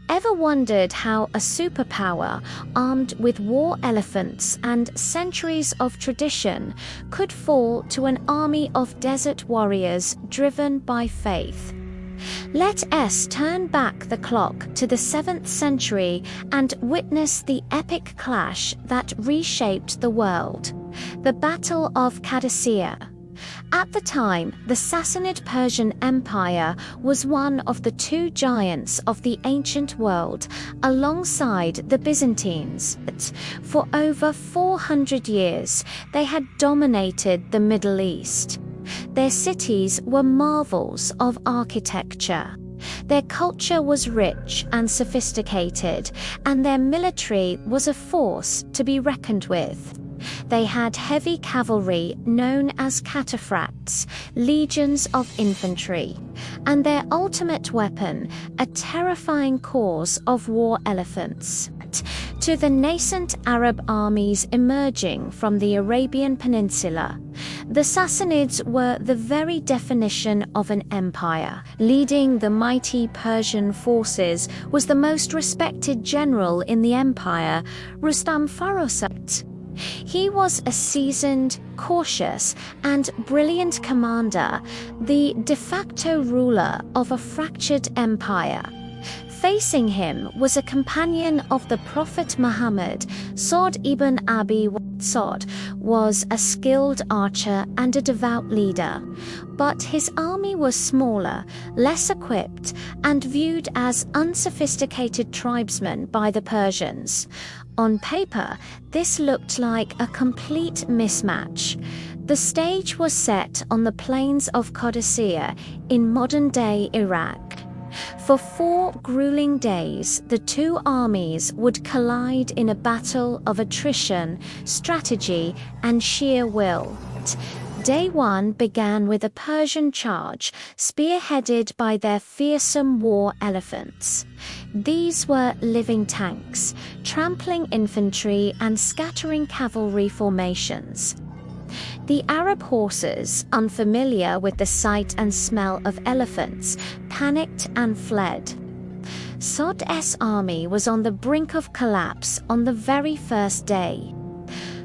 Ever wondered how a superpower armed with war elephants and centuries of tradition could fall to an army of desert warriors driven by faith? Let us turn back the clock to the 7th century and witness the epic clash that reshaped the world, the Battle of Qadisiyyah. At the time, the Sassanid Persian Empire was one of the two giants of the ancient world, alongside the Byzantines. For over 400 years, they had dominated the Middle East. Their cities were marvels of architecture. Their culture was rich and sophisticated, and their military was a force to be reckoned with. They had heavy cavalry known as cataphracts, legions of infantry, and their ultimate weapon, a terrifying corps of war elephants. To the nascent Arab armies emerging from the Arabian Peninsula, the Sassanids were the very definition of an empire. Leading the mighty Persian forces was the most respected general in the empire, Rustam Farosat. He was a seasoned, cautious, and brilliant commander, the de facto ruler of a fractured empire. Facing him was a companion of the Prophet Muhammad. Sa'd ibn Abi Sa'd was a skilled archer and a devout leader, but his army was smaller, less equipped, and viewed as unsophisticated tribesmen by the Persians. On paper, this looked like a complete mismatch. The stage was set on the plains of Qadisiyyah in modern-day Iraq. For 4 grueling days, the two armies would collide in a battle of attrition, strategy, and sheer will. Day 1 began with a Persian charge, spearheaded by their fearsome war elephants. These were living tanks, trampling infantry and scattering cavalry formations. The Arab horses, unfamiliar with the sight and smell of elephants, panicked and fled. Sa'd's army was on the brink of collapse on the very first day.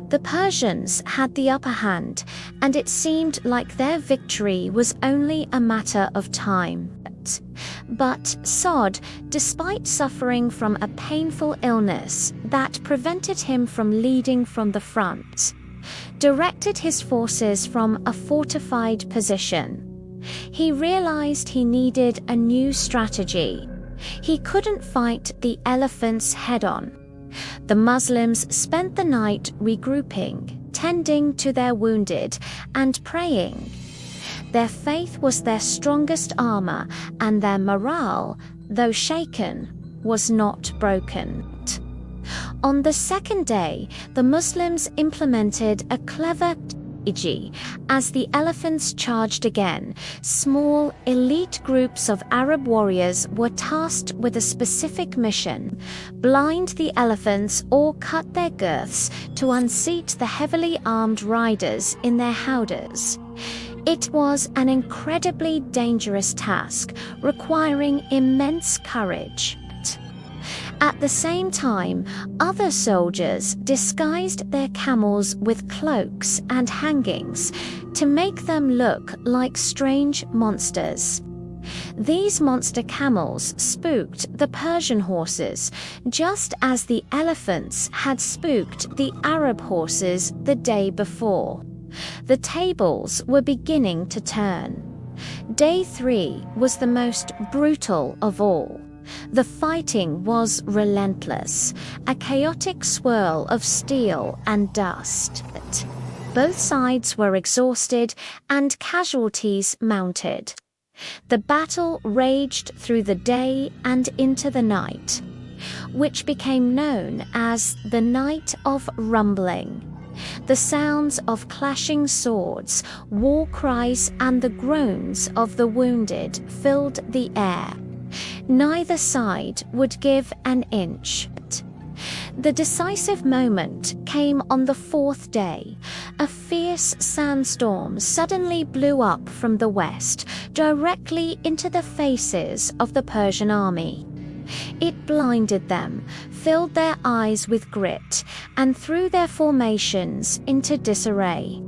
The Persians had the upper hand, and it seemed like their victory was only a matter of time. But Sa'd, despite suffering from a painful illness that prevented him from leading from the front, directed his forces from a fortified position. He realized he needed a new strategy. He couldn't fight the elephants head-on. The Muslims spent the night regrouping, tending to their wounded, and praying. Their faith was their strongest armor, and their morale, though shaken, was not broken. On the second day, the Muslims implemented a clever strategy. As the elephants charged again, small, elite groups of Arab warriors were tasked with a specific mission: blind the elephants or cut their girths to unseat the heavily armed riders in their howdahs. It was an incredibly dangerous task, requiring immense courage. At the same time, other soldiers disguised their camels with cloaks and hangings to make them look like strange monsters. These monster camels spooked the Persian horses, just as the elephants had spooked the Arab horses the day before. The tables were beginning to turn. Day 3 was the most brutal of all. The fighting was relentless, a chaotic swirl of steel and dust. Both sides were exhausted and casualties mounted. The battle raged through the day and into the night, which became known as the Night of Rumbling. The sounds of clashing swords, war cries, and the groans of the wounded filled the air. Neither side would give an inch. The decisive moment came on the 4th day. A fierce sandstorm suddenly blew up from the west, directly into the faces of the Persian army. It blinded them, filled their eyes with grit, and threw their formations into disarray.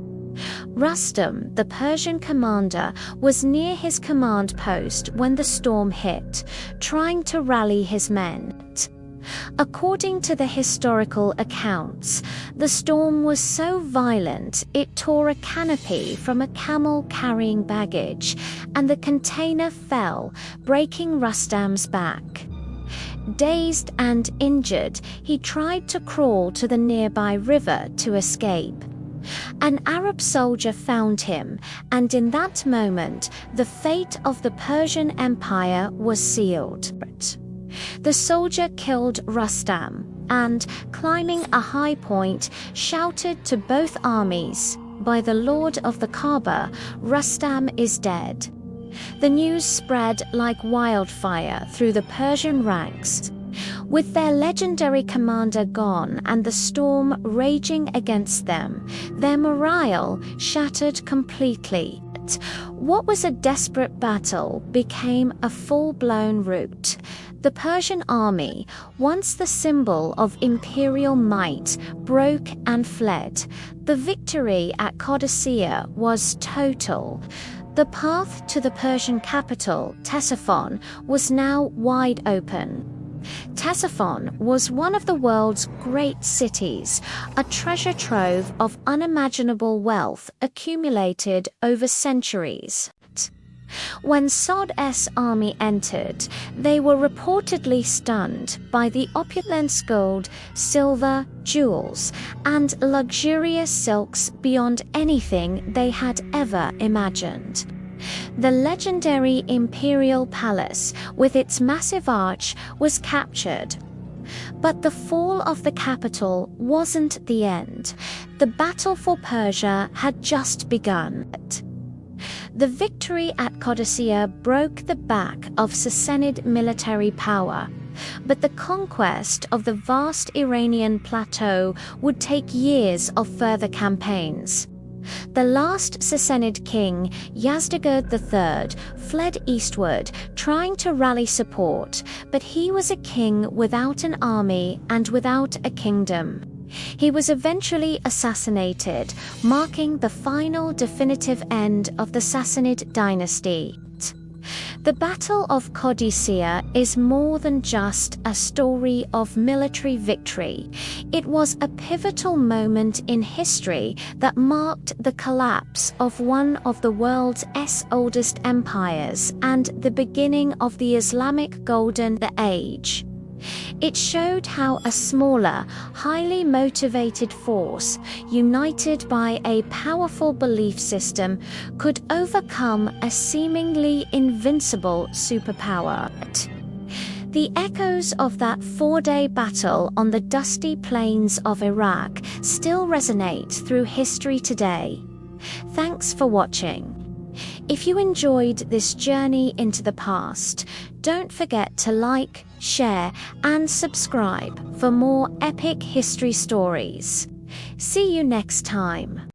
Rustam, the Persian commander, was near his command post when the storm hit, trying to rally his men. According to the historical accounts, the storm was so violent it tore a canopy from a camel carrying baggage, and the container fell, breaking Rustam's back. Dazed and injured, he tried to crawl to the nearby river to escape. An Arab soldier found him, and in that moment, the fate of the Persian Empire was sealed. The soldier killed Rustam and, climbing a high point, shouted to both armies, "By the Lord of the Kaaba, Rustam is dead." The news spread like wildfire through the Persian ranks. With their legendary commander gone and the storm raging against them, their morale shattered completely. What was a desperate battle became a full-blown rout. The Persian army, once the symbol of imperial might, broke and fled. The victory at Qadisiyyah was total. The path to the Persian capital, Ctesiphon, was now wide open. Ctesiphon was one of the world's great cities, a treasure trove of unimaginable wealth accumulated over centuries. When Sa'd's army entered, they were reportedly stunned by the opulent gold, silver, jewels, and luxurious silks beyond anything they had ever imagined. The legendary imperial palace, with its massive arch, was captured. But the fall of the capital wasn't the end. The battle for Persia had just begun. The victory at Qadisiyyah broke the back of Sassanid military power, but the conquest of the vast Iranian plateau would take years of further campaigns. The last Sassanid king, Yazdegerd III, fled eastward, trying to rally support, but he was a king without an army and without a kingdom. He was eventually assassinated, marking the final definitive end of the Sassanid dynasty. The Battle of Qadisiyyah is more than just a story of military victory. It was a pivotal moment in history that marked the collapse of one of the world's oldest empires and the beginning of the Islamic Golden Age. It showed how a smaller, highly motivated force, united by a powerful belief system, could overcome a seemingly invincible superpower. The echoes of that four-day battle on the dusty plains of Iraq still resonate through history today. Thanks for watching. If you enjoyed this journey into the past, don't forget to like, share, and subscribe for more epic history stories. See you next time.